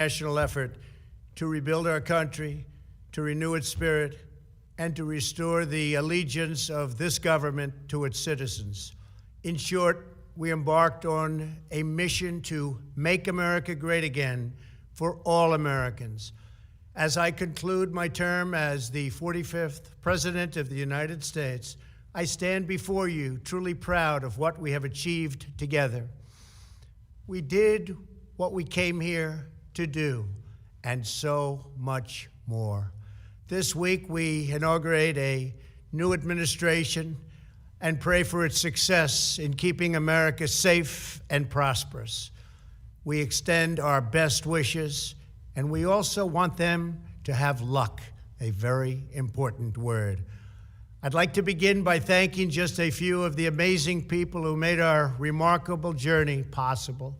national effort to rebuild our country, to renew its spirit, and to restore the allegiance of this government to its citizens. In short, we embarked on a mission to make America great again for all Americans. As I conclude my term as the 45th President of the United States, I stand before you truly proud of what we have achieved together. We did what we came here to do, and so much more. This week, we inaugurate a new administration and pray for its success in keeping America safe and prosperous. We extend our best wishes, and we also want them to have luck, a very important word. I'd like to begin by thanking just a few of the amazing people who made our remarkable journey possible.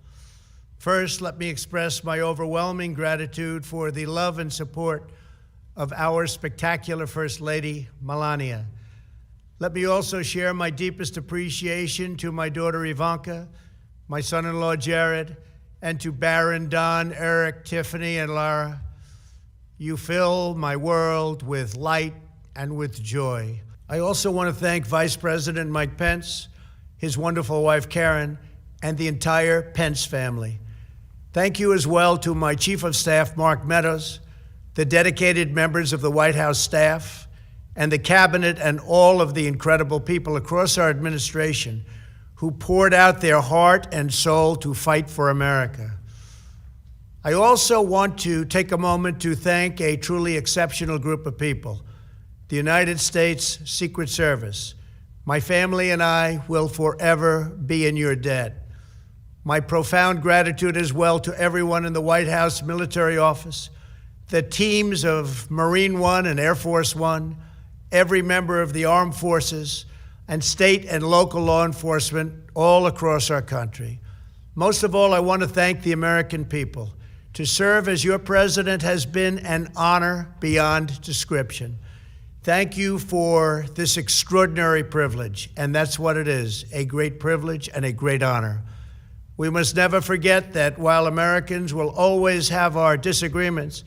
First, let me express my overwhelming gratitude for the love and support of our spectacular First Lady, Melania. Let me also share my deepest appreciation to my daughter Ivanka, my son-in-law Jared, and to Barron, Don, Eric, Tiffany, and Lara. You fill my world with light and with joy. I also want to thank Vice President Mike Pence, his wonderful wife Karen, and the entire Pence family. Thank you as well to my Chief of Staff, Mark Meadows, the dedicated members of the White House staff, and the cabinet, and all of the incredible people across our administration who poured out their heart and soul to fight for America. I also want to take a moment to thank a truly exceptional group of people, the United States Secret Service. My family and I will forever be in your debt. My profound gratitude as well to everyone in the White House Military Office, the teams of Marine One and Air Force One, every member of the armed forces, and state and local law enforcement all across our country. Most of all, I want to thank the American people. To serve as your president has been an honor beyond description. Thank you for this extraordinary privilege, and that's what it is, a great privilege and a great honor. We must never forget that while Americans will always have our disagreements,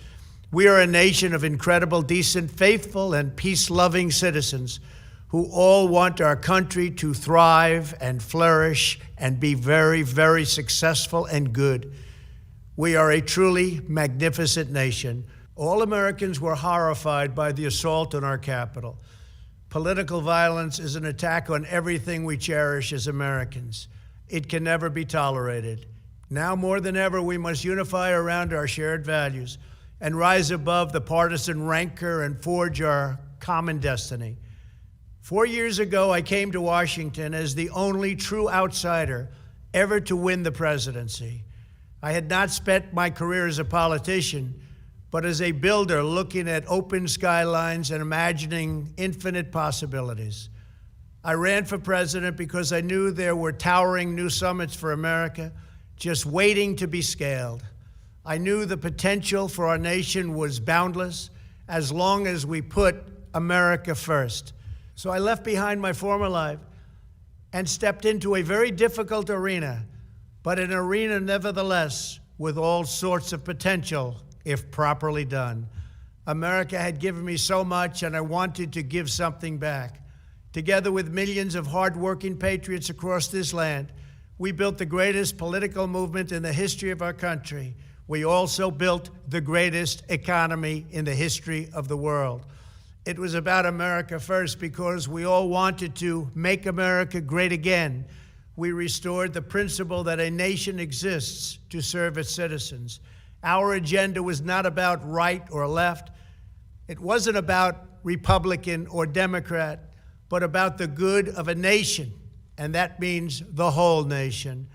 we are a nation of incredible, decent, faithful, and peace-loving citizens who all want our country to thrive and flourish and be very, very successful and good. We are a truly magnificent nation. All Americans were horrified by the assault on our Capitol. Political violence is an attack on everything we cherish as Americans. It can never be tolerated. Now more than ever, we must unify around our shared values and rise above the partisan rancor and forge our common destiny. 4 years ago, I came to Washington as the only true outsider ever to win the presidency. I had not spent my career as a politician, but as a builder looking at open skylines and imagining infinite possibilities. I ran for president because I knew there were towering new summits for America just waiting to be scaled. I knew the potential for our nation was boundless as long as we put America first. So I left behind my former life and stepped into a very difficult arena, but an arena nevertheless with all sorts of potential if properly done. America had given me so much, and I wanted to give something back. Together with millions of hardworking patriots across this land, we built the greatest political movement in the history of our country. We also built the greatest economy in the history of the world. It was about America first because we all wanted to make America great again. We restored the principle that a nation exists to serve its citizens. Our agenda was not about right or left. It wasn't about Republican or Democrat, but about the good of a nation, and that means the whole nation.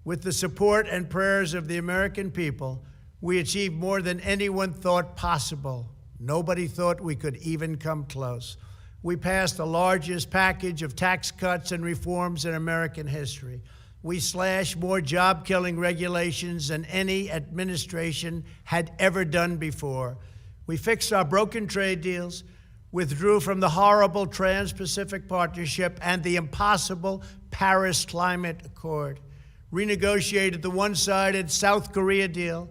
With the support and prayers of the American people, we achieved more than anyone thought possible. Nobody thought we could even come close. We passed the largest package of tax cuts and reforms in American history. We slashed more job-killing regulations than any administration had ever done before. We fixed our broken trade deals, withdrew from the horrible Trans-Pacific Partnership and the impossible Paris Climate Accord, renegotiated the one-sided South Korea deal,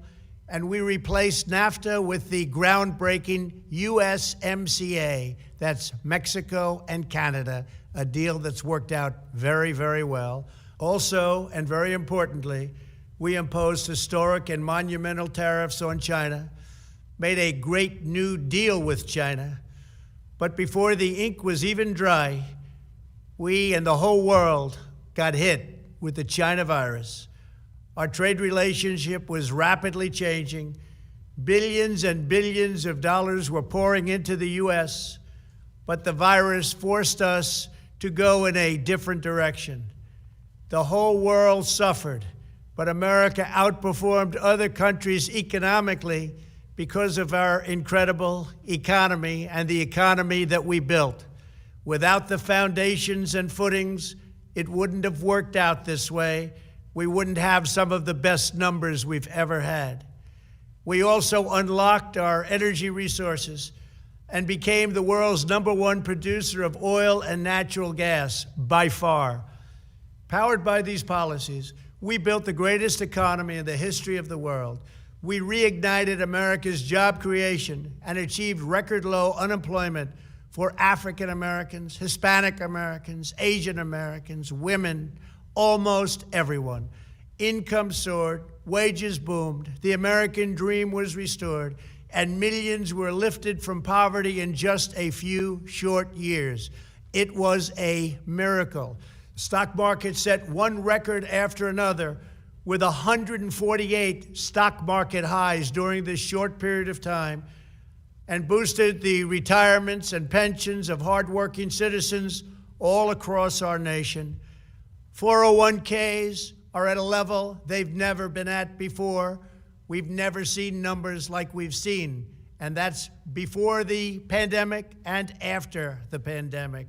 and we replaced NAFTA with the groundbreaking USMCA. That's Mexico and Canada, a deal that's worked out very, very well. Also, and very importantly, we imposed historic and monumental tariffs on China, made a great new deal with China. But before the ink was even dry, we and the whole world got hit with the China virus. Our trade relationship was rapidly changing. Billions and billions of dollars were pouring into the U.S., but the virus forced us to go in a different direction. The whole world suffered, but America outperformed other countries economically because of our incredible economy and the economy that we built. Without the foundations and footings, it wouldn't have worked out this way. We wouldn't have some of the best numbers we've ever had. We also unlocked our energy resources and became the world's #1 producer of oil and natural gas, by far. Powered by these policies, we built the greatest economy in the history of the world. We reignited America's job creation and achieved record low unemployment for African Americans, Hispanic Americans, Asian Americans, women, almost everyone. Income soared, wages boomed, the American dream was restored, and millions were lifted from poverty in just a few short years. It was a miracle. The stock market set one record after another, with 148 stock market highs during this short period of time, and boosted the retirements and pensions of hardworking citizens all across our nation. 401ks are at a level they've never been at before. We've never seen numbers like we've seen, and that's before the pandemic and after the pandemic.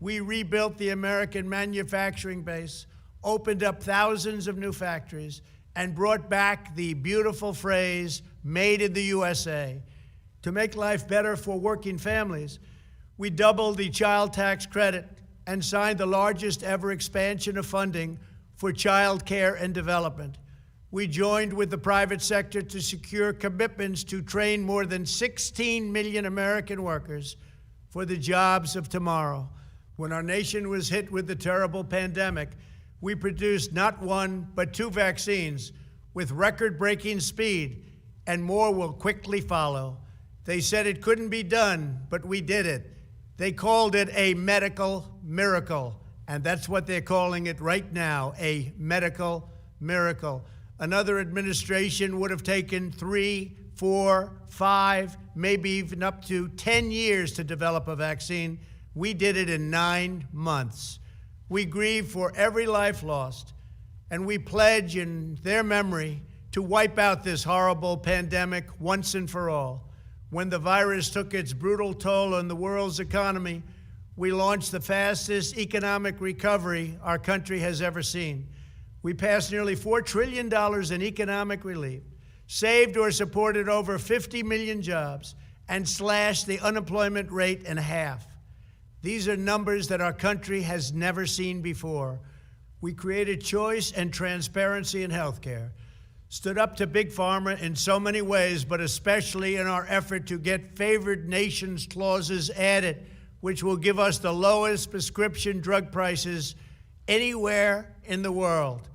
We rebuilt the American manufacturing base, opened up thousands of new factories, and brought back the beautiful phrase, made in the USA. To make life better for working families, we doubled the child tax credit and signed the largest ever expansion of funding for child care and development. We joined with the private sector to secure commitments to train more than 16 million American workers for the jobs of tomorrow. When our nation was hit with the terrible pandemic, we produced not one, but 2 vaccines with record-breaking speed, and more will quickly follow. They said it couldn't be done, but we did it. They called it a medical miracle, and that's what they're calling it right now, a medical miracle. Another administration would have taken 3, 4, 5, maybe even up to 10 years to develop a vaccine. We did it in 9 months. We grieve for every life lost, and we pledge in their memory to wipe out this horrible pandemic once and for all. When the virus took its brutal toll on the world's economy, we launched the fastest economic recovery our country has ever seen. We passed nearly $4 trillion in economic relief, saved or supported over 50 million jobs, and slashed the unemployment rate in half. These are numbers that our country has never seen before. We created choice and transparency in healthcare, stood up to Big Pharma in so many ways, but especially in our effort to get favored nations clauses added, which will give us the lowest prescription drug prices anywhere in the world.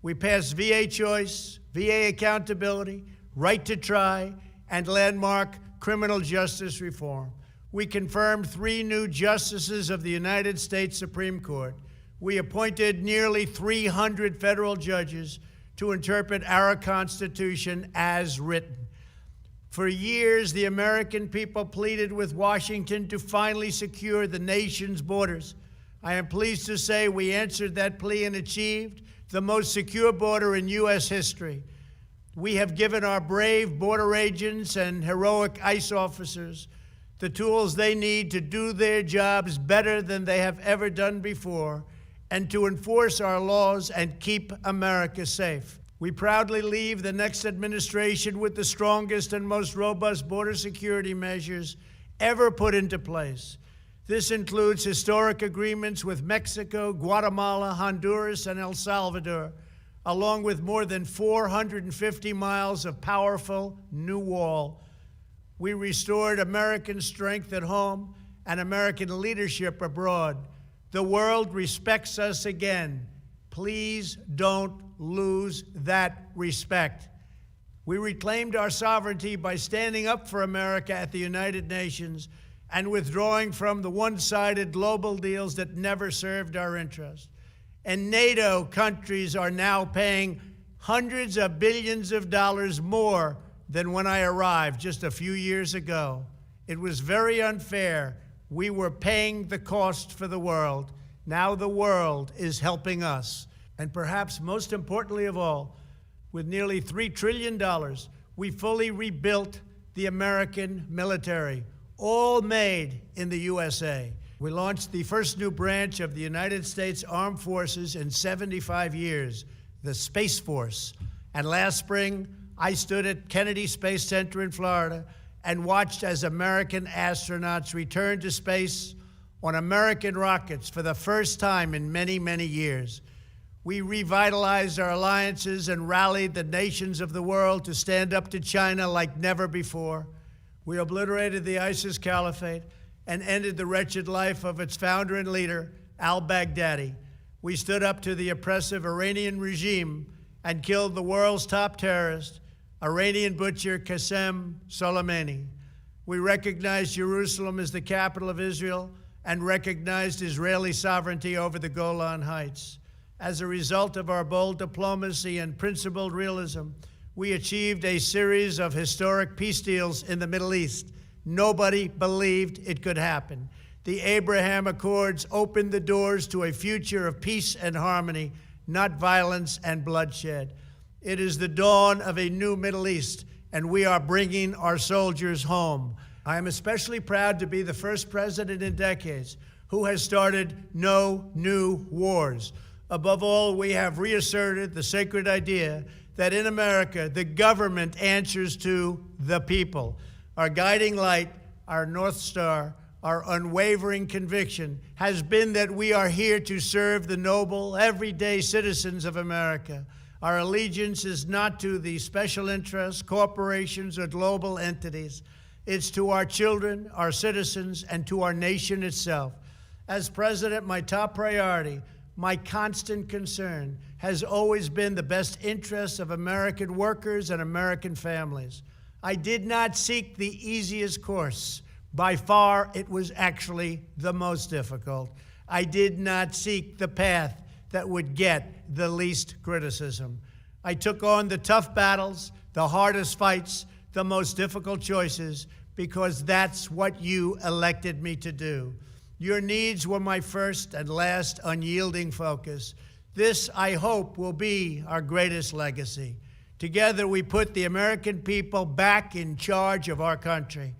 We passed VA choice, VA accountability, right to try, and landmark criminal justice reform. We confirmed 3 new justices of the United States Supreme Court. We appointed nearly 300 federal judges to interpret our Constitution as written. For years, the American people pleaded with Washington to finally secure the nation's borders. I am pleased to say we answered that plea and achieved the most secure border in U.S. history. We have given our brave border agents and heroic ICE officers the tools they need to do their jobs better than they have ever done before, and to enforce our laws and keep America safe. We proudly leave the next administration with the strongest and most robust border security measures ever put into place. This includes historic agreements with Mexico, Guatemala, Honduras, and El Salvador, along with more than 450 miles of powerful new wall. We restored American strength at home and American leadership abroad. The world respects us again. Please don't lose that respect. We reclaimed our sovereignty by standing up for America at the United Nations and withdrawing from the one-sided global deals that never served our interest. And NATO countries are now paying hundreds of billions of dollars more than when I arrived just a few years ago. It was very unfair. We were paying the cost for the world. Now the world is helping us. And perhaps most importantly of all, with nearly $3 trillion, we fully rebuilt the American military, all made in the USA. We launched the first new branch of the United States Armed Forces in 75 years, the Space Force. And last spring, I stood at Kennedy Space Center in Florida and watched as American astronauts returned to space on American rockets for the first time in many, many years. We revitalized our alliances and rallied the nations of the world to stand up to China like never before. We obliterated the ISIS caliphate and ended the wretched life of its founder and leader, al-Baghdadi. We stood up to the oppressive Iranian regime and killed the world's top terrorist, Iranian butcher Qasem Soleimani. We recognized Jerusalem as the capital of Israel and recognized Israeli sovereignty over the Golan Heights. As a result of our bold diplomacy and principled realism, we achieved a series of historic peace deals in the Middle East. Nobody believed it could happen. The Abraham Accords opened the doors to a future of peace and harmony, not violence and bloodshed. It is the dawn of a new Middle East, and we are bringing our soldiers home. I am especially proud to be the first president in decades who has started no new wars. Above all, we have reasserted the sacred idea that in America, the government answers to the people. Our guiding light, our North Star, our unwavering conviction has been that we are here to serve the noble, everyday citizens of America. Our allegiance is not to the special interests, corporations, or global entities. It's to our children, our citizens, and to our nation itself. As president, my top priority, my constant concern, has always been the best interests of American workers and American families. I did not seek the easiest course. By far, it was actually the most difficult. I did not seek the path that would get the least criticism. I took on the tough battles, the hardest fights, the most difficult choices, because that's what you elected me to do. Your needs were my first and last unyielding focus. This, I hope, will be our greatest legacy. Together, we put the American people back in charge of our country.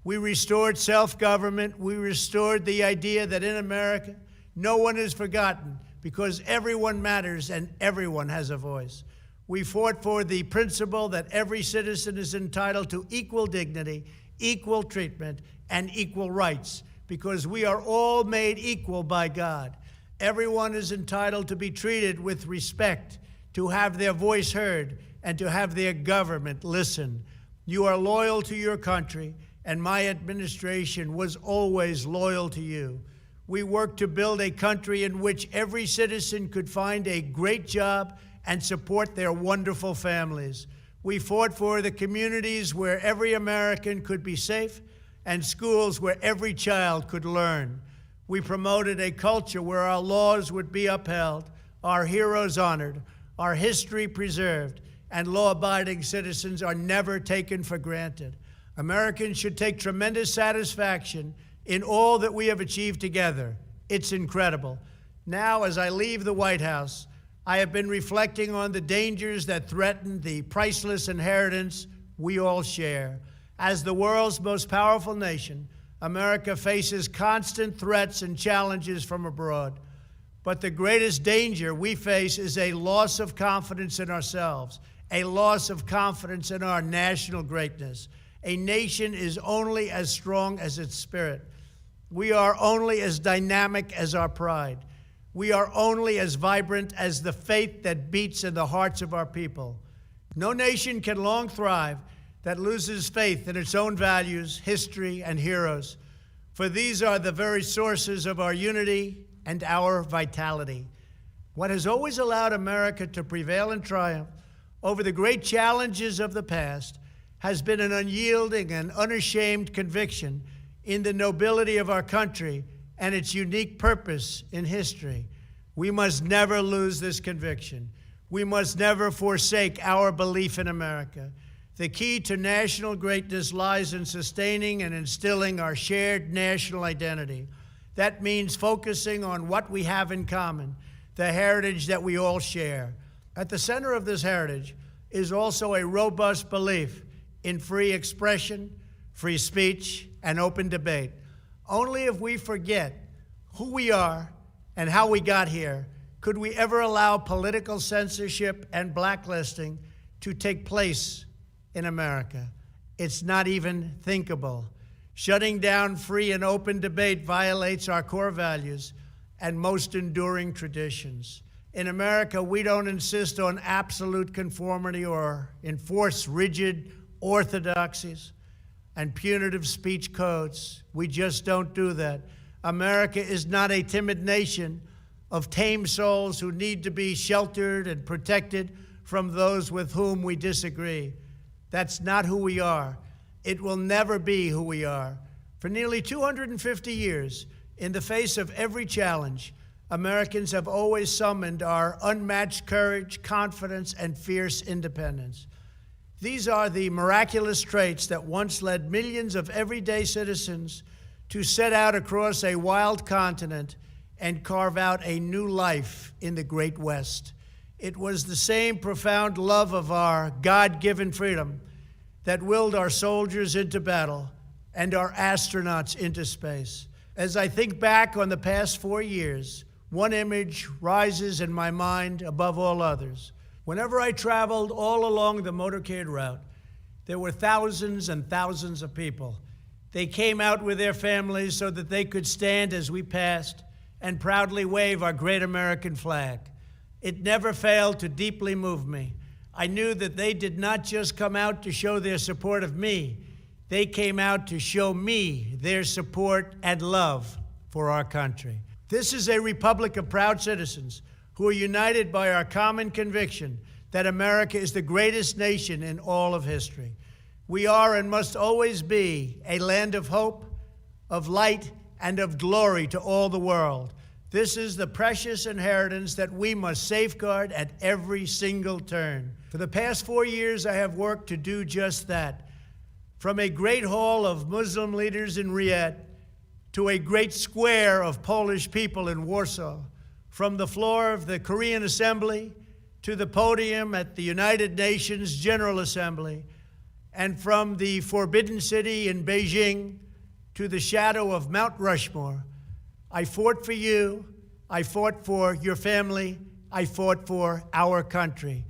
We restored self-government. We restored the idea that in America, no one is forgotten because everyone matters and everyone has a voice. We fought for the principle that every citizen is entitled to equal dignity, equal treatment, and equal rights because we are all made equal by God. Everyone is entitled to be treated with respect, to have their voice heard, and to have their government listen. You are loyal to your country, and my administration was always loyal to you. We worked to build a country in which every citizen could find a great job and support their wonderful families. We fought for the communities where every American could be safe and schools where every child could learn. We promoted a culture where our laws would be upheld, our heroes honored, our history preserved, and law-abiding citizens are never taken for granted. Americans should take tremendous satisfaction in all that we have achieved together. It's incredible. Now, as I leave the White House, I have been reflecting on the dangers that threaten the priceless inheritance we all share. As the world's most powerful nation, America faces constant threats and challenges from abroad. But the greatest danger we face is a loss of confidence in ourselves, a loss of confidence in our national greatness. A nation is only as strong as its spirit. We are only as dynamic as our pride. We are only as vibrant as the faith that beats in the hearts of our people. No nation can long thrive that loses faith in its own values, history, and heroes, for these are the very sources of our unity and our vitality. What has always allowed America to prevail and triumph over the great challenges of the past has been an unyielding and unashamed conviction in the nobility of our country and its unique purpose in history. We must never lose this conviction. We must never forsake our belief in America. The key to national greatness lies in sustaining and instilling our shared national identity. That means focusing on what we have in common, the heritage that we all share. At the center of this heritage is also a robust belief in free expression, free speech, and open debate. Only if we forget who we are and how we got here could we ever allow political censorship and blacklisting to take place in America. It's not even thinkable. Shutting down free and open debate violates our core values and most enduring traditions. In America, we don't insist on absolute conformity or enforce rigid orthodoxies and punitive speech codes. We just don't do that. America is not a timid nation of tame souls who need to be sheltered and protected from those with whom we disagree. That's not who we are. It will never be who we are. For nearly 250 years, in the face of every challenge, Americans have always summoned our unmatched courage, confidence, and fierce independence. These are the miraculous traits that once led millions of everyday citizens to set out across a wild continent and carve out a new life in the Great West. It was the same profound love of our God-given freedom that willed our soldiers into battle and our astronauts into space. As I think back on the past 4 years, one image rises in my mind above all others. Whenever I traveled all along the motorcade route, there were thousands and thousands of people. They came out with their families so that they could stand as we passed and proudly wave our great American flag. It never failed to deeply move me. I knew that they did not just come out to show their support of me. They came out to show me their support and love for our country. This is a republic of proud citizens who are united by our common conviction that America is the greatest nation in all of history. We are and must always be a land of hope, of light, and of glory to all the world. This is the precious inheritance that we must safeguard at every single turn. For the past 4 years, I have worked to do just that. From a great hall of Muslim leaders in Riyadh to a great square of Polish people in Warsaw, from the floor of the Korean Assembly to the podium at the United Nations General Assembly, and from the Forbidden City in Beijing to the shadow of Mount Rushmore, I fought for you, I fought for your family, I fought for our country.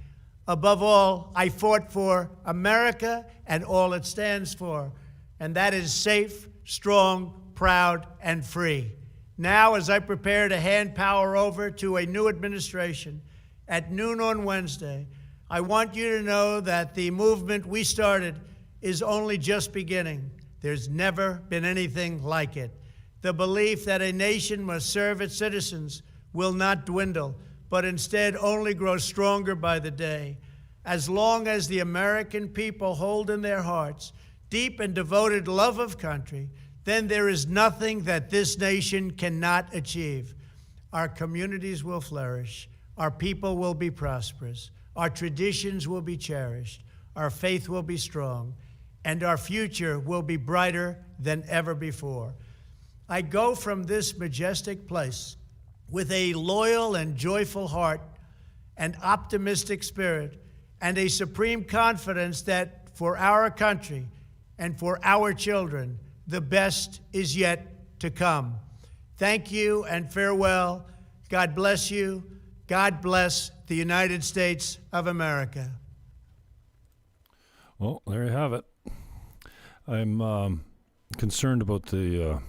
Above all, I fought for America and all it stands for, and that is safe, strong, proud, and free. Now, as I prepare to hand power over to a new administration at noon on Wednesday, I want you to know that the movement we started is only just beginning. There's never been anything like it. The belief that a nation must serve its citizens will not dwindle, but instead only grow stronger by the day. As long as the American people hold in their hearts deep and devoted love of country, then there is nothing that this nation cannot achieve. Our communities will flourish, our people will be prosperous, our traditions will be cherished, our faith will be strong, and our future will be brighter than ever before. I go from this majestic place with a loyal and joyful heart, an optimistic spirit, and a supreme confidence that for our country and for our children, the best is yet to come. Thank you and farewell. God bless you. God bless the United States of America. Well, there you have it. I'm concerned about the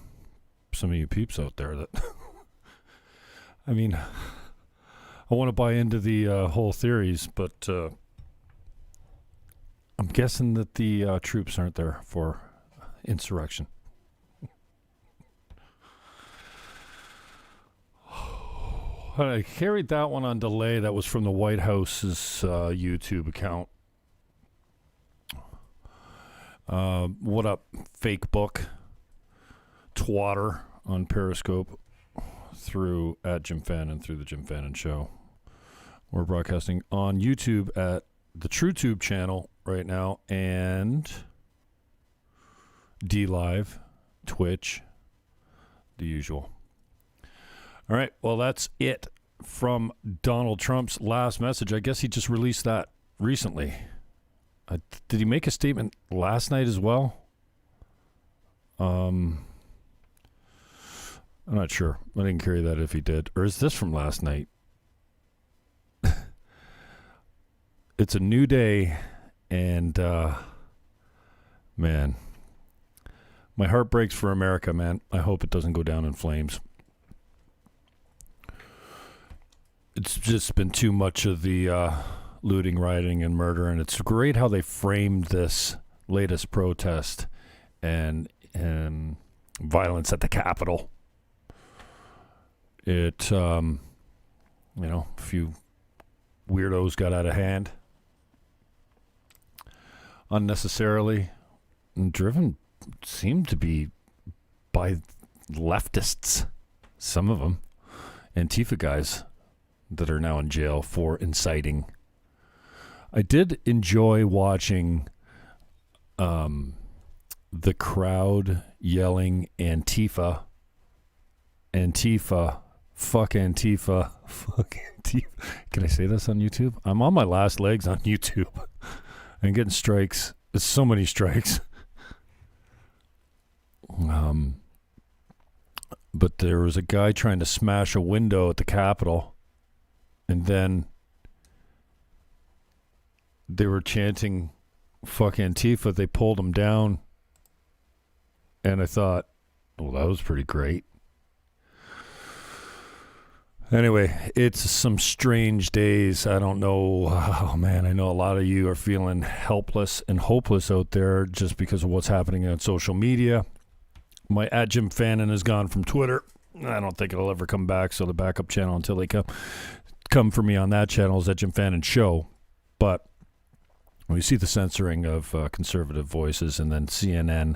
some of you peeps out there that I mean, I want to buy into the whole theories, but I'm guessing that the troops aren't there for insurrection. I carried that one on delay. That was from the White House's YouTube account. What up, fake book? Twatter on Periscope through at Jim Fannon through the Jim Fannon Show. We're broadcasting on YouTube at the Trew.Tube channel right now and DLive, Twitch, the usual. All right, well, that's it from Donald Trump's last message. I guess he just released that recently. Did he make a statement last night as well? I'm not sure. I didn't carry that if he did. Or is this from last night? It's a new day, and, man, my heart breaks for America, man. I hope it doesn't go down in flames. It's just been too much of the looting, rioting, and murder, and it's great how they framed this latest protest and violence at the Capitol. It, a few weirdos got out of hand unnecessarily, and driven seemed to be by leftists, some of them, Antifa guys that are now in jail for inciting. I did enjoy watching the crowd yelling Antifa, Antifa, fuck Antifa, fuck Antifa. Can I say this on YouTube? I'm on my last legs on YouTube. I'm getting strikes. There's so many strikes. But there was a guy trying to smash a window at the Capitol, and then they were chanting fuck Antifa. They pulled him down, and I thought, well, that was pretty great. Anyway, it's some strange days. I don't know. Oh, man, I know a lot of you are feeling helpless and hopeless out there just because of what's happening on social media. My at Jim Fannon has gone from Twitter. I don't think it'll ever come back, so the backup channel until they come for me on that channel is at Jim Fannon Show. But we see the censoring of conservative voices, and then CNN,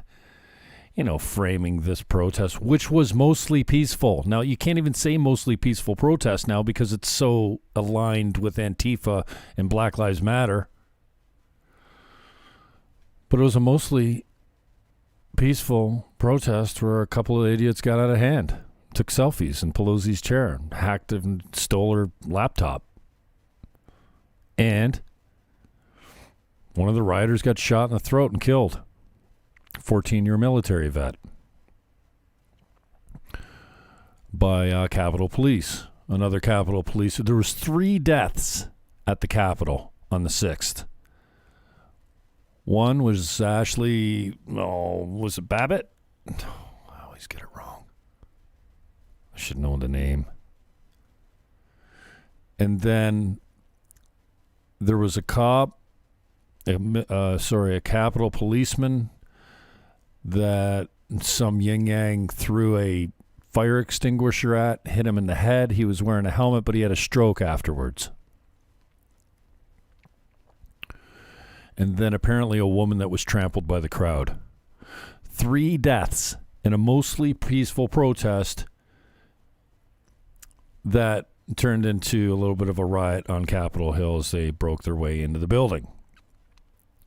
framing this protest, which was mostly peaceful. Now, you can't even say mostly peaceful protest now because it's so aligned with Antifa and Black Lives Matter. But it was a mostly peaceful protest where a couple of idiots got out of hand, took selfies in Pelosi's chair, hacked and stole her laptop. And one of the rioters got shot in the throat and killed. 14-year military vet by Capitol Police. Another Capitol Police. There was 3 deaths at the Capitol on the 6th. One was was it Babbitt? I always get it wrong. I should know the name. And then there was a cop, a Capitol policeman that some yin-yang threw a fire extinguisher at, hit him in the head. He was wearing a helmet, but he had a stroke afterwards. And then apparently a woman that was trampled by the crowd. 3 deaths in a mostly peaceful protest that turned into a little bit of a riot on Capitol Hill as they broke their way into the building.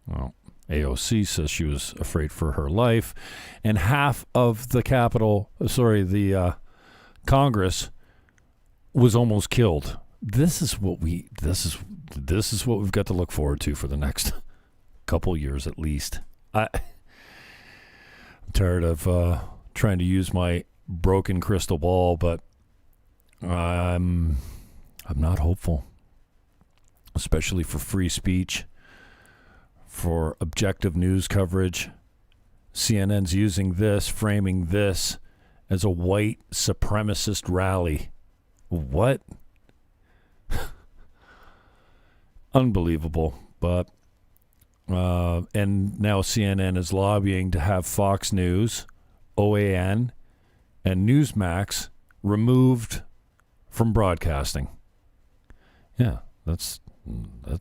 Well, AOC says she was afraid for her life, and half of the Congress was almost killed. This is what we've got to look forward to for the next couple years at least. I'm tired of trying to use my broken crystal ball, but I'm not hopeful, especially for free speech, for objective news coverage. CNN's using this, framing this as a white supremacist rally What? Unbelievable. But and now CNN is lobbying to have Fox News, OAN, and Newsmax removed from broadcasting. Yeah, that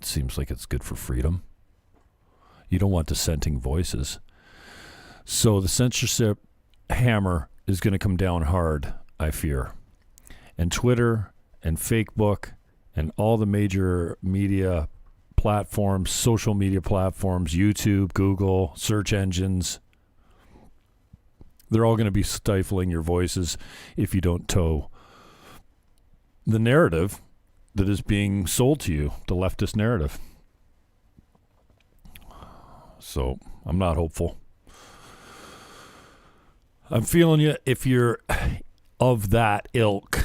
seems like it's good for freedom. You don't want dissenting voices. So the censorship hammer is going to come down hard, I fear. And Twitter and Facebook and all the major media platforms, social media platforms, YouTube, Google, search engines, they're all going to be stifling your voices if you don't toe the narrative that is being sold to you, the leftist narrative. So I'm not hopeful. I'm feeling you if you're of that ilk.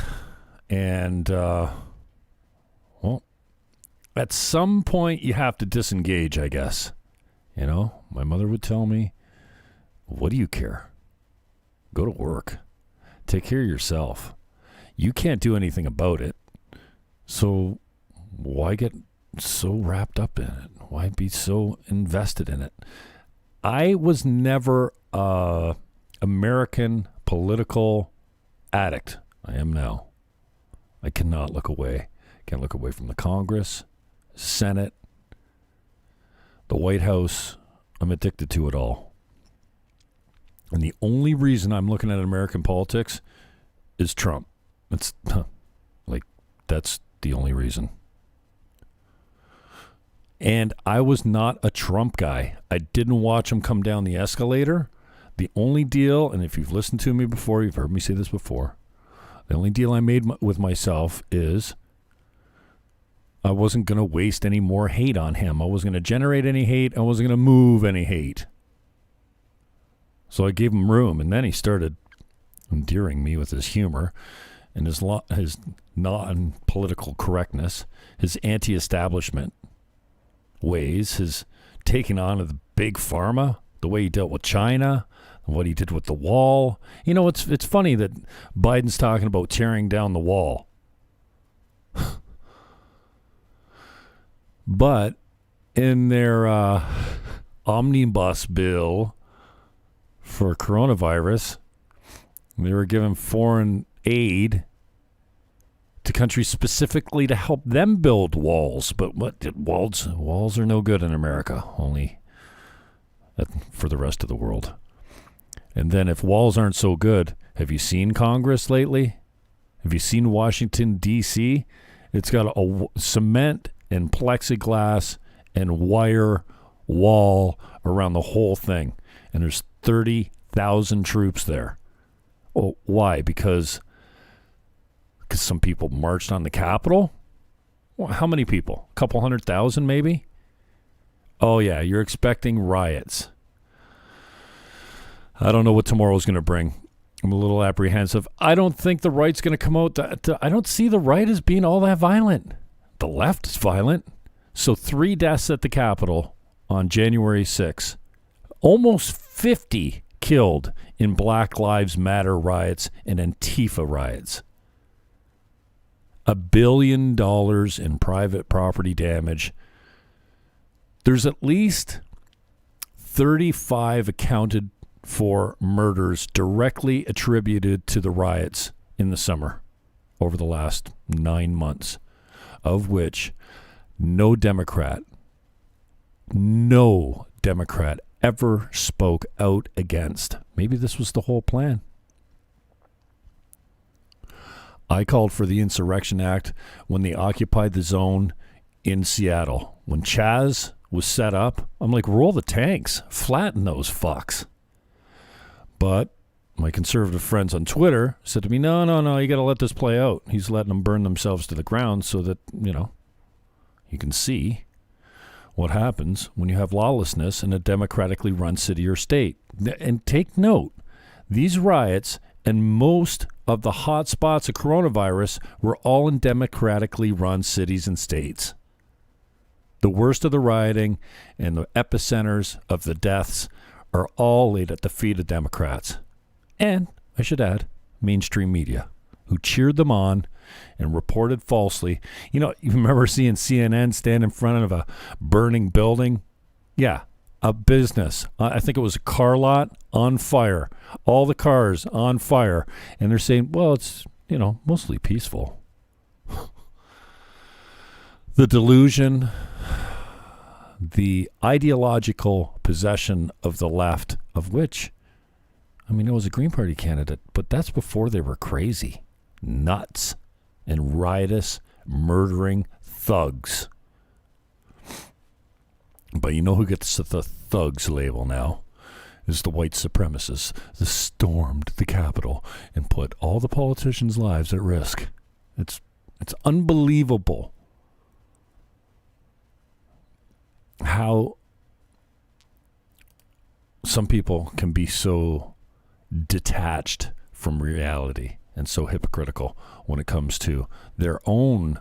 And, well, at some point you have to disengage, I guess. You know, my mother would tell me, what do you care? Go to work. Take care of yourself. You can't do anything about it. So why get so wrapped up in it? Why be so invested in it? I was never a American political addict. I am now. I cannot look away. Can't look away from the Congress, Senate, the White House. I'm addicted to it all. And the only reason I'm looking at American politics is Trump. It's like, that's the only reason. And I was not a Trump guy. I didn't watch him come down the escalator. The only deal, and if you've listened to me before, you've heard me say this before, the only deal I made with myself is I wasn't going to waste any more hate on him. I wasn't going to generate any hate. I wasn't going to move any hate. So I gave him room, and then he started endearing me with his humor and his non-political correctness, his anti-establishment ways, his taking on of the big pharma, the way he dealt with China, what he did with the wall. You know, it's funny that Biden's talking about tearing down the wall. But in their omnibus bill for coronavirus, they were giving foreign aid to countries specifically to help them build walls. But walls are no good in America, only for the rest of the world. And then if walls aren't so good, have you seen Congress lately? Have you seen Washington, D.C.? It's got a cement and plexiglass and wire wall around the whole thing. And there's 30,000 troops there. Oh, why? Because some people marched on the Capitol? Well, how many people? A couple 100,000 maybe? Oh, yeah, you're expecting riots. I don't know what tomorrow's going to bring. I'm a little apprehensive. I don't think the right's going to come out. I don't see the right as being all that violent. The left is violent. So 3 deaths at the Capitol on January 6th. Almost 50 killed in Black Lives Matter riots and Antifa riots. $1 billion in private property damage. There's at least 35 accounted for murders directly attributed to the riots in the summer over the last 9 months, of which no Democrat ever spoke out against. Maybe this was the whole plan. I called for the Insurrection Act when they occupied the zone in Seattle. When Chaz was set up, I'm like, roll the tanks, flatten those fucks. But my conservative friends on Twitter said to me, no, you got to let this play out. He's letting them burn themselves to the ground so that, you can see what happens when you have lawlessness in a democratically run city or state. And take note, these riots and most of the hot spots of coronavirus were all in democratically run cities and states. The worst of the rioting and the epicenters of the deaths are all laid at the feet of Democrats. And, I should add, mainstream media. who cheered them on and reported falsely. You remember seeing CNN stand in front of a burning building? Yeah, a business. I think it was a car lot on fire. All the cars on fire. And they're saying, well, it's, mostly peaceful. The delusion, the ideological possession of the left, of which, it was a Green Party candidate, but that's before they were crazy, nuts, and riotous, murdering thugs. But you know who gets the thugs label now? Is the white supremacists that stormed the Capitol and put all the politicians' lives at risk. It's unbelievable how some people can be so detached from reality and so hypocritical when it comes to their own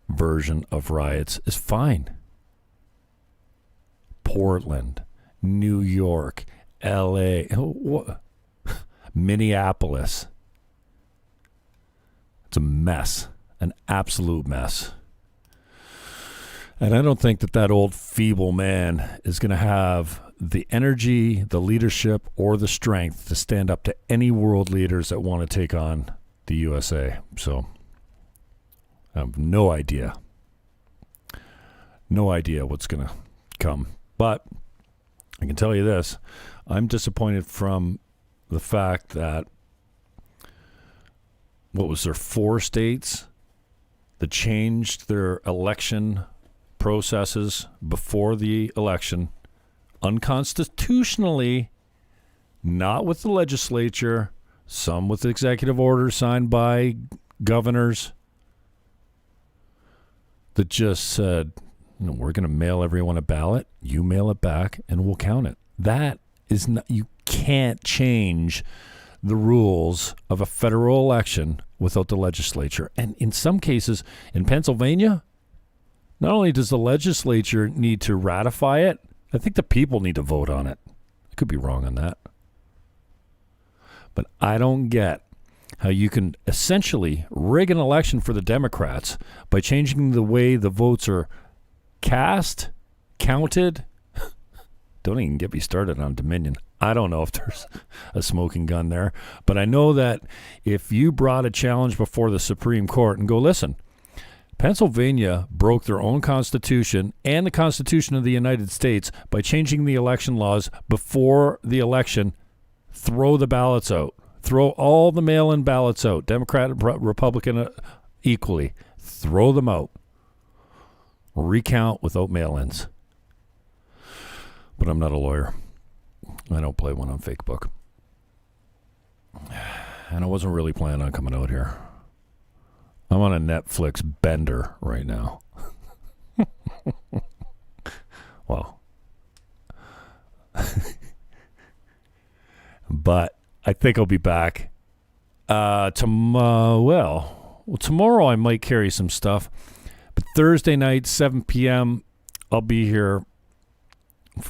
version of riots is fine. Portland, New York, L.A., Minneapolis. It's a mess, an absolute mess. And I don't think that old feeble man is going to have the energy, the leadership, or the strength to stand up to any world leaders that want to take on the USA. So I have no idea. No idea what's going to come. But I can tell you this. I'm disappointed from the fact that, what was there, 4 states that changed their election processes before the election unconstitutionally, not with the legislature, some with executive orders signed by governors, that just said, we're going to mail everyone a ballot, you mail it back, and we'll count it. That is not, you can't change the rules of a federal election without the legislature. And in some cases, in Pennsylvania, not only does the legislature need to ratify it, I think the people need to vote on it. I could be wrong on that. But I don't get how you can essentially rig an election for the Democrats by changing the way the votes are cast, counted. Don't even get me started on Dominion. I don't know if there's a smoking gun there, but I know that if you brought a challenge before the Supreme Court and go, listen, Pennsylvania broke their own constitution and the Constitution of the United States by changing the election laws before the election. Throw the ballots out. Throw all the mail-in ballots out, Democrat, Republican equally. Throw them out. Recount without mail-ins. But I'm not a lawyer. I don't play one on Facebook. And I wasn't really planning on coming out here. I'm on a Netflix bender right now. Well. But I think I'll be back tomorrow. Tomorrow I might carry some stuff. But Thursday night, 7 p.m., I'll be here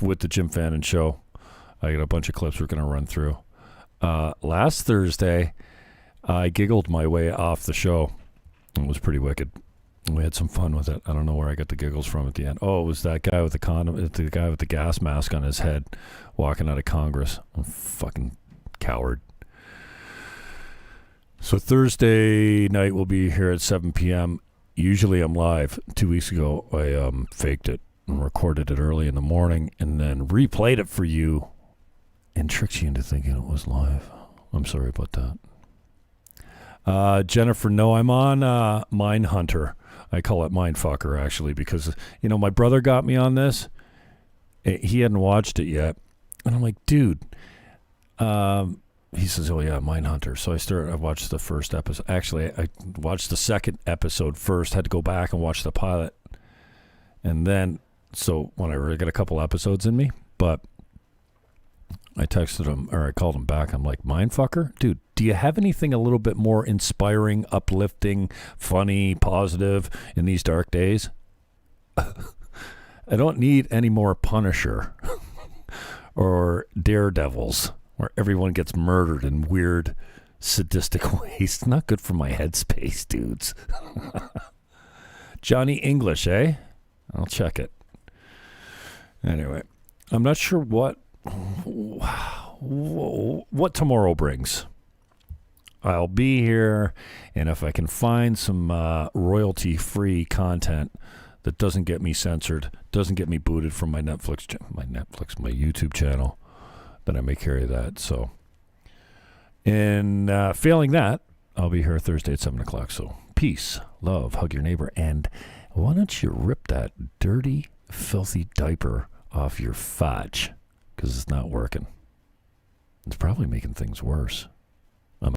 with the Jim Fannon Show. I got a bunch of clips we're going to run through. Last Thursday, I giggled my way off the show. It was pretty wicked. We had some fun with it. I don't know where I got the giggles from at the end. Oh, it was that guy with the condom, the guy with the gas mask on his head walking out of Congress. Fucking coward. So Thursday night we'll be here at 7 p.m. Usually I'm live. 2 weeks ago I faked it and recorded it early in the morning and then replayed it for you and tricked you into thinking it was live. I'm sorry about that. Jennifer, no, I'm on Mindhunter. I call it Mindfucker, actually, because, my brother got me on this. He hadn't watched it yet. And I'm like, dude. He says, oh, yeah, Mindhunter. So I watched the first episode. Actually, I watched the second episode first. Had to go back and watch the pilot. And then, so whenever I got a couple episodes in me, but I texted him, or I called him back. I'm like, Mindfucker? Dude, do you have anything a little bit more inspiring, uplifting, funny, positive in these dark days? I don't need any more Punisher or Daredevils where everyone gets murdered in weird sadistic waste. Not good for my headspace, dudes. Johnny English, eh? I'll check it. Anyway, I'm not sure what tomorrow brings. I'll be here, and if I can find some royalty-free content that doesn't get me censored, doesn't get me booted from my YouTube channel, then I may carry that. So, and failing that, I'll be here Thursday at 7 o'clock. So, peace, love, hug your neighbor, and why don't you rip that dirty, filthy diaper off your fudge? Because it's not working. It's probably making things worse.